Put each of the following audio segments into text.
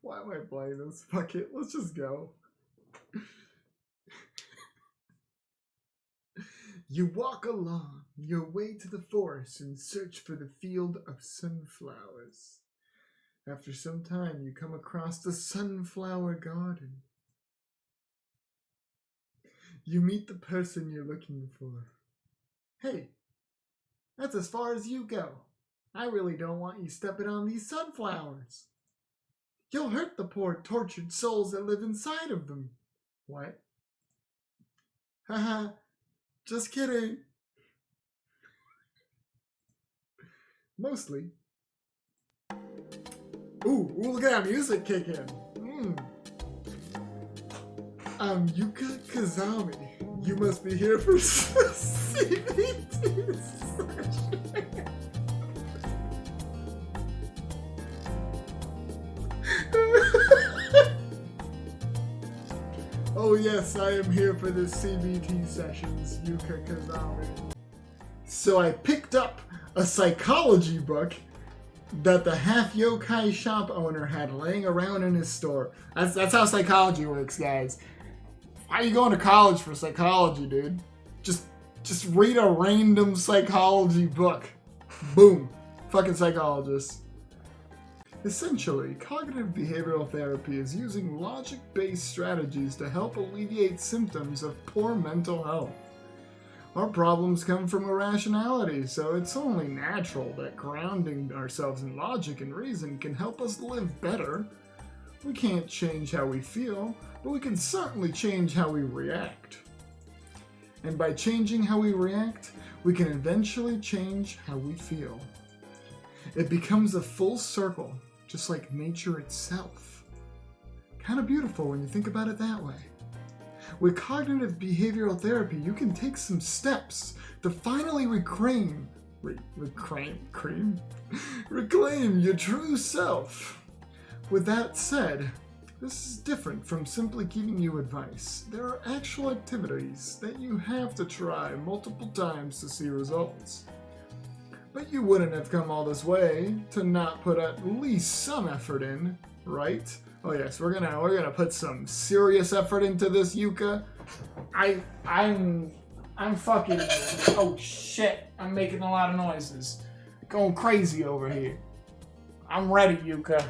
Why am I playing this? Fuck it, let's just go. You walk along your way to the forest and search for the field of sunflowers. After some time, you come across the sunflower garden. You meet the person you're looking for. Hey, that's as far as you go. I really don't want you stepping on these sunflowers. You'll hurt the poor tortured souls that live inside of them. What? Haha, just kidding. Mostly. Ooh, look at that music kicking. I'm Yuuka Kazami. You must be here for CBT session. Oh yes, I am here for the CBT sessions, Yuuka Kazami. So I picked up a psychology book that the half yokai shop owner had laying around in his store. That's how psychology works, guys. Why are you going to college for psychology, dude? Just read a random psychology book. Boom. Fucking psychologist. Essentially, cognitive behavioral therapy is using logic-based strategies to help alleviate symptoms of poor mental health. Our problems come from irrationality, so it's only natural that grounding ourselves in logic and reason can help us live better. We can't change how we feel, but we can certainly change how we react. And by changing how we react, we can eventually change how we feel. It becomes a full circle, just like nature itself. Kind of beautiful when you think about it that way. With cognitive behavioral therapy, you can take some steps to finally reclaim your true self. With that said, this is different from simply giving you advice. There are actual activities that you have to try multiple times to see results. But you wouldn't have come all this way to not put at least some effort in, right? Oh yes, we're gonna put some serious effort into this, Yuuka. I'm fucking, oh shit, I'm making a lot of noises. Going crazy over here. I'm ready, Yuuka.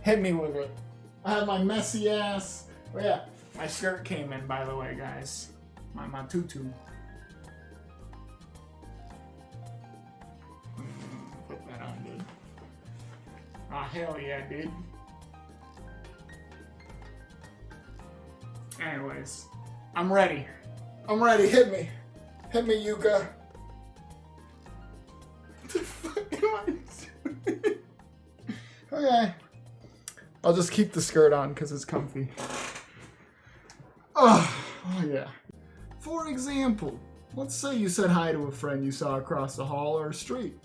Hit me with it. I have my messy ass. Oh yeah, my skirt came in, by the way, guys. My tutu. Put that on, dude. Oh, hell yeah, dude. Anyways, I'm ready. I'm ready. Hit me. Hit me, Yuuka. What the fuck am I doing? Okay. I'll just keep the skirt on because it's comfy. Oh, yeah. For example, let's say you said hi to a friend you saw across the hall or street.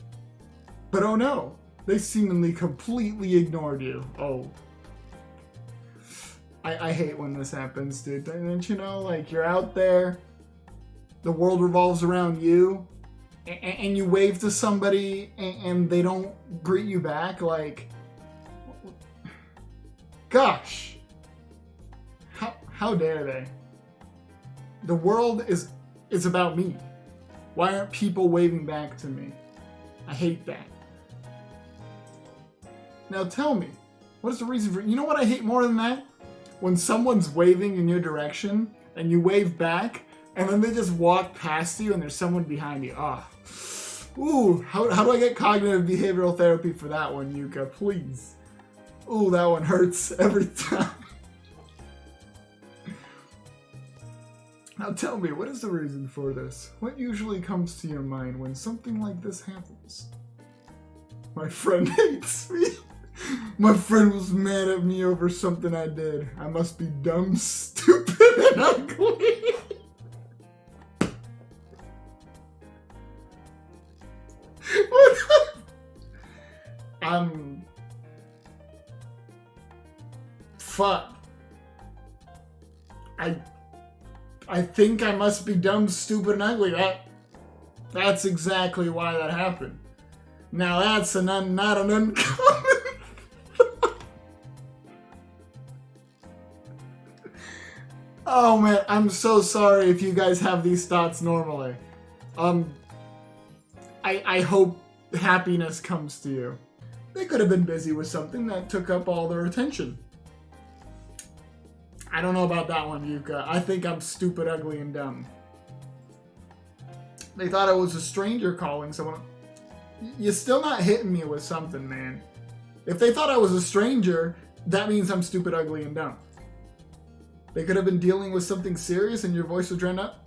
But oh no, they seemingly completely ignored you. Oh. I hate when this happens, dude. Don't you know, like, you're out there, the world revolves around you, and you wave to somebody and they don't greet you back, like, gosh, how dare they? The world is about me. Why aren't people waving back to me? I hate that. Now tell me, what is the reason for, you know what I hate more than that? When someone's waving in your direction and you wave back and then they just walk past you and there's someone behind you. Ah. Ooh, how do I get cognitive behavioral therapy for that one, Yuuka? Please. Ooh, that one hurts every time. Now tell me, what is the reason for this? What usually comes to your mind when something like this happens? My friend hates me. My friend was mad at me over something I did. I must be dumb, stupid, and ugly. What the? Fuck. I think I must be dumb, stupid, and ugly. That's exactly why that happened. Now that's not an uncommon thing. Oh man, I'm so sorry if you guys have these thoughts normally. I hope happiness comes to you. They could have been busy with something that took up all their attention. I don't know about that one, Yuuka. I think I'm stupid, ugly, and dumb. They thought I was a stranger calling someone. You're still not hitting me with something, man. If they thought I was a stranger, that means I'm stupid, ugly, and dumb. They could have been dealing with something serious and your voice was drowned out.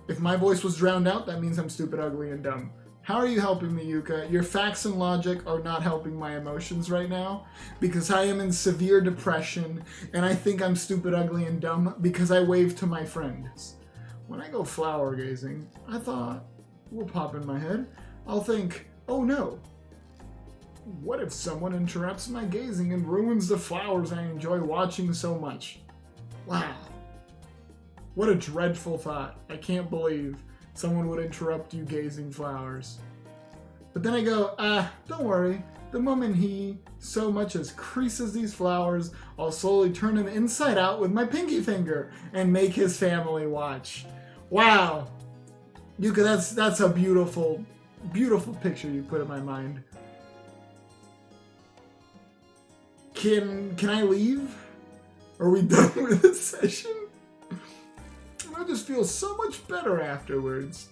If my voice was drowned out, that means I'm stupid, ugly, and dumb. How are you helping me, Yuuka? Your facts and logic are not helping my emotions right now because I am in severe depression and I think I'm stupid, ugly, and dumb because I waved to my friends. When I go flower gazing, I thought will pop in my head. I'll think, oh no. What if someone interrupts my gazing and ruins the flowers I enjoy watching so much? Wow. What a dreadful thought. I can't believe someone would interrupt you gazing flowers. But then I go, don't worry. The moment he so much as creases these flowers, I'll slowly turn him inside out with my pinky finger and make his family watch. Wow. Yuuka, that's a beautiful, beautiful picture you put in my mind. Can I leave? Are we done with this session? I just feel so much better afterwards.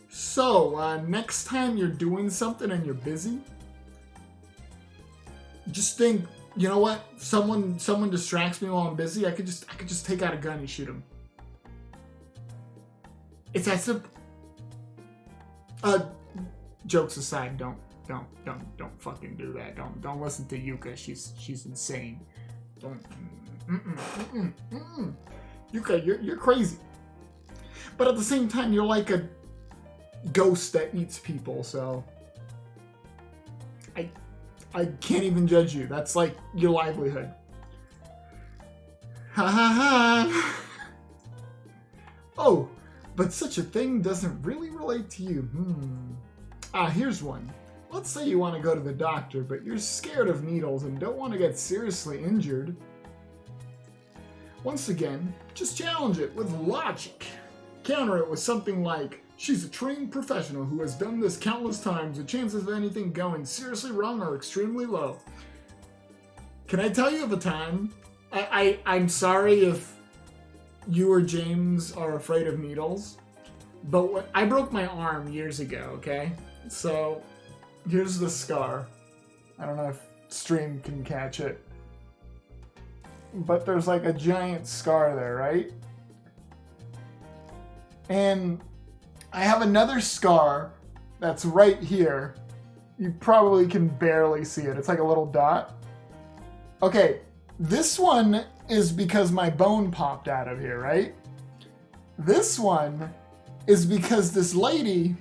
So, next time you're doing something and you're busy, just think, you know what? Someone distracts me while I'm busy. I could just take out a gun and shoot him. It's that simple. Jokes aside, don't fucking do that. Don't listen to Yuuka. She's insane. Don't. Yuuka, you're crazy. But at the same time, you're like a ghost that eats people, so I can't even judge you. That's like your livelihood. Ha ha ha. Oh, but such a thing doesn't really relate to you. Here's one. Let's say you want to go to the doctor, but you're scared of needles and don't want to get seriously injured. Once again, just challenge it with logic. Counter it with something like, she's a trained professional who has done this countless times. The chances of anything going seriously wrong are extremely low. Can I tell you of a time? I'm sorry if you or James are afraid of needles, but I broke my arm years ago, okay? So, here's the scar. I don't know if stream can catch it. But there's like a giant scar there, right? And I have another scar that's right here. You probably can barely see it. It's like a little dot. Okay, this one is because my bone popped out of here, right? This one is because this lady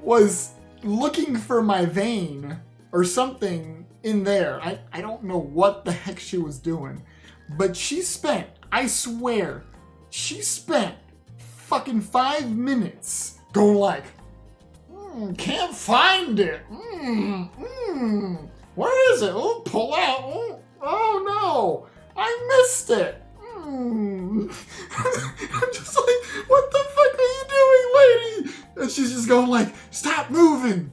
was looking for my vein or something in there. I don't know what the heck she was doing, but she spent, I swear, she spent fucking 5 minutes going like, can't find it. Where is it? Oh, pull out. Oh no, I missed it. I'm just like, what the fuck are you doing, lady? And she's just going like, stop moving.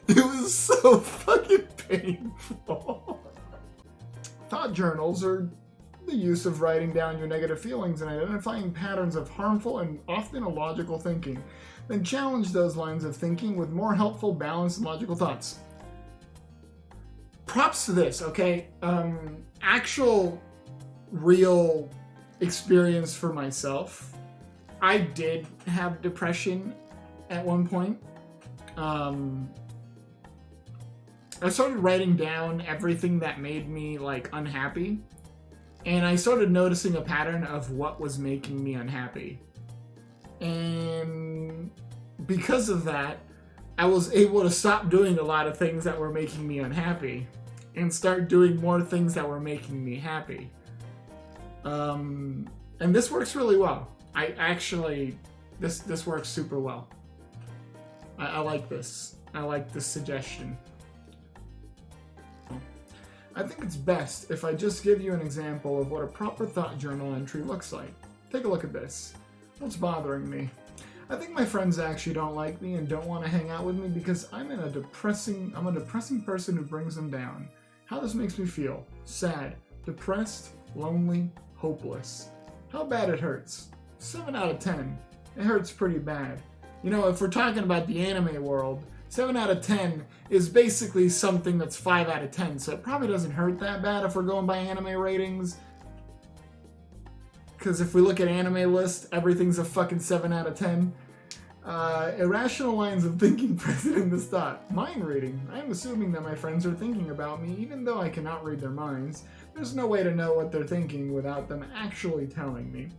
It was so fucking painful. Thought journals are the use of writing down your negative feelings and identifying patterns of harmful and often illogical thinking. Then challenge those lines of thinking with more helpful, balanced, and logical thoughts. Props to this, okay? Actual, real experience for myself. I did have depression at one point. I started writing down everything that made me like unhappy, and I started noticing a pattern of what was making me unhappy. And because of that, I was able to stop doing a lot of things that were making me unhappy and start doing more things that were making me happy. And this works really well. I actually, this works super well. I like this. I like this suggestion. I think it's best if I just give you an example of what a proper thought journal entry looks like. Take a look at this. What's bothering me? I think my friends actually don't like me and don't want to hang out with me because I'm a depressing person who brings them down. How this makes me feel: sad, depressed, lonely, hopeless. How bad it hurts? 7 out of 10. It hurts pretty bad. You know, if we're talking about the anime world, 7 out of 10 is basically something that's 5 out of 10, so it probably doesn't hurt that bad if we're going by anime ratings. Because if we look at anime list, everything's a fucking 7 out of 10. Irrational lines of thinking present in this thought. Mind reading. I am assuming that my friends are thinking about me, even though I cannot read their minds. There's no way to know what they're thinking without them actually telling me.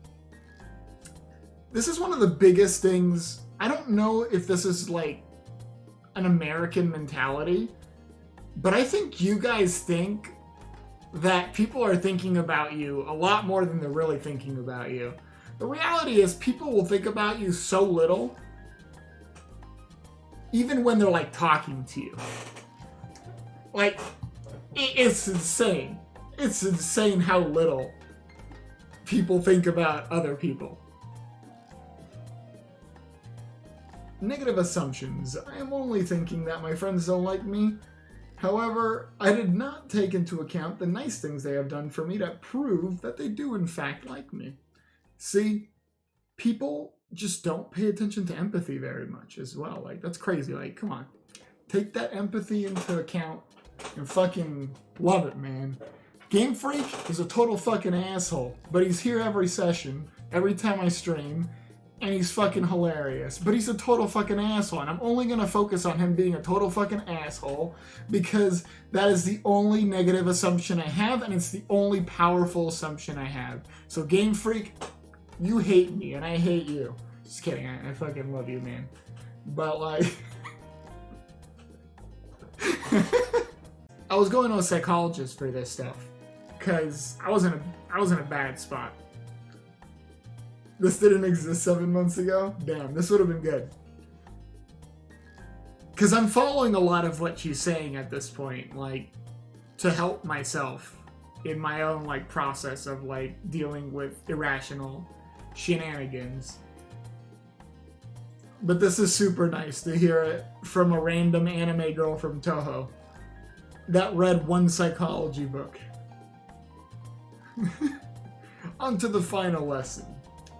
This is one of the biggest things. I don't know if this is like an American mentality, but I think you guys think that people are thinking about you a lot more than they're really thinking about you. The reality is people will think about you so little, even when they're like talking to you. Like, it's insane. It's insane how little people think about other people. Negative assumptions. I am only thinking that my friends don't like me. However, I did not take into account the nice things they have done for me that prove that they do in fact like me. See, people just don't pay attention to empathy very much as well. Like, that's crazy. Like, come on. Take that empathy into account and fucking love it, man. Game Freak is a total fucking asshole, but he's here every session, every time I stream, and he's fucking hilarious. But he's a total fucking asshole, and I'm only gonna focus on him being a total fucking asshole because that is the only negative assumption I have, and it's the only powerful assumption I have. So Game Freak, you hate me, and I hate you. Just kidding, I fucking love you, man. But like... I was going to a psychologist for this stuff, because I was in a bad spot. This didn't exist 7 months ago? Damn, this would have been good. Because I'm following a lot of what she's saying at this point, like, to help myself in my own, like, process of, like, dealing with irrational shenanigans. But this is super nice to hear it from a random anime girl from Touhou that read one psychology book. On to the final lesson.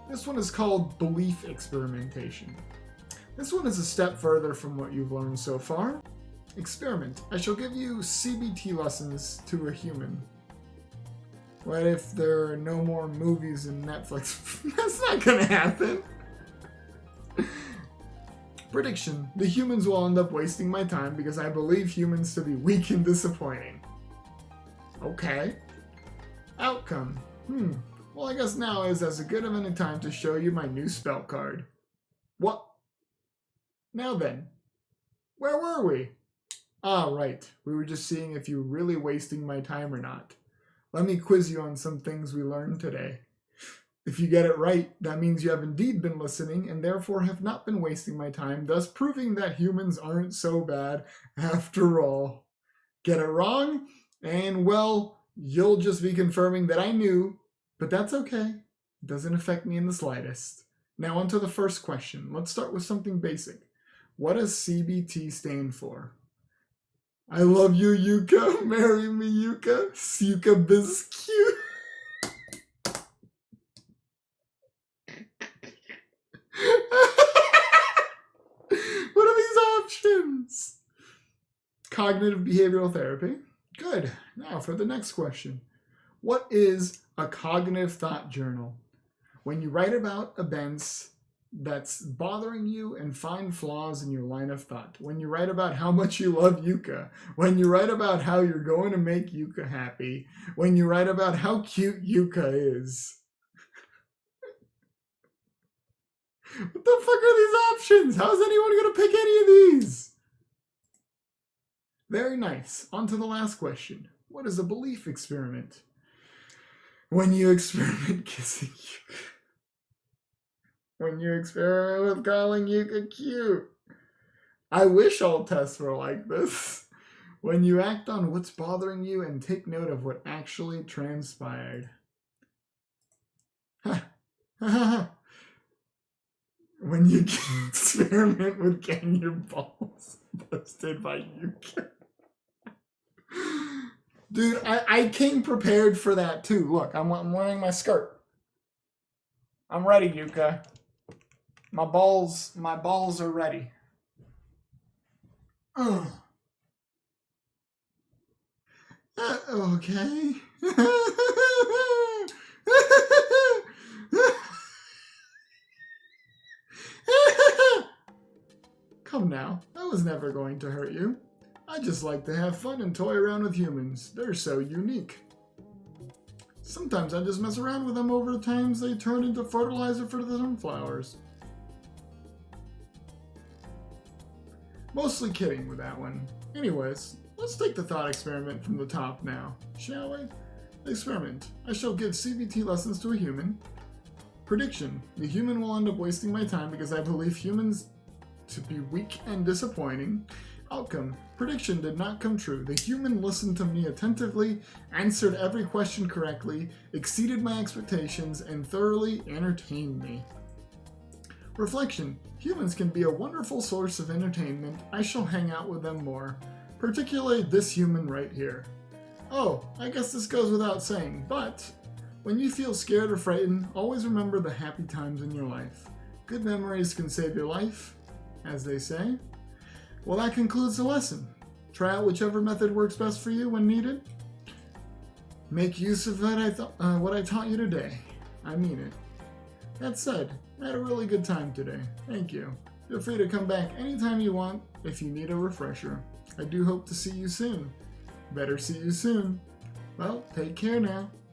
This one is called Belief Experimentation. This one is a step further from what you've learned so far. Experiment. I shall give you CBT lessons to a human. What if there are no more movies in Netflix? That's not gonna happen. Prediction. The humans will end up wasting my time because I believe humans to be weak and disappointing. Okay. Outcome. Well, I guess now is as good of any time to show you my new spell card. What? Now then. Where were we? Ah, right. We were just seeing if you were really wasting my time or not. Let me quiz you on some things we learned today. If you get it right, that means you have indeed been listening and therefore have not been wasting my time, thus proving that humans aren't so bad after all. Get it wrong? And well, you'll just be confirming that I knew, but that's okay. It doesn't affect me in the slightest. Now on to the first question. Let's start with something basic. What does CBT stand for? I love you, Yuuka. Marry me, Yuuka. Yuuka Biscuit. What are these options? Cognitive behavioral therapy. Good. Now for the next question. What is a cognitive thought journal? When you write about events that's bothering you and find flaws in your line of thought. When you write about how much you love Yuuka. When you write about how you're going to make Yuuka happy. When you write about how cute Yuuka is. What the fuck are these options? How's anyone going to pick any of these? Very nice. On to the last question. What is a belief experiment? When you experiment kissing Yuuka. when you experiment with calling Yuuka cute. I wish all tests were like this. When you act on what's bothering you and take note of what actually transpired. When you experiment with getting your balls busted by Yuuka. Dude, I came prepared for that too. Look, I'm wearing my skirt. I'm ready, Yuuka. My balls are ready. Okay. Come now, I was never going to hurt you. I just like to have fun and toy around with humans. They're so unique. Sometimes I just mess around with them over the times they turn into fertilizer for the sunflowers. Mostly kidding with that one. Anyways, let's take the thought experiment from the top now, shall we? Experiment. I shall give CBT lessons to a human. Prediction. The human will end up wasting my time because I believe humans to be weak and disappointing. Outcome. Prediction did not come true. The human listened to me attentively, answered every question correctly, exceeded my expectations, and thoroughly entertained me. Reflection. Humans can be a wonderful source of entertainment. I shall hang out with them more, particularly this human right here. Oh, I guess this goes without saying, but when you feel scared or frightened, always remember the happy times in your life. Good memories can save your life, as they say. Well, that concludes the lesson. Try out whichever method works best for you when needed. Make use of what I taught you today. I mean it. That said, I had a really good time today. Thank you. Feel free to come back anytime you want if you need a refresher. I do hope to see you soon. Better see you soon. Well, take care now.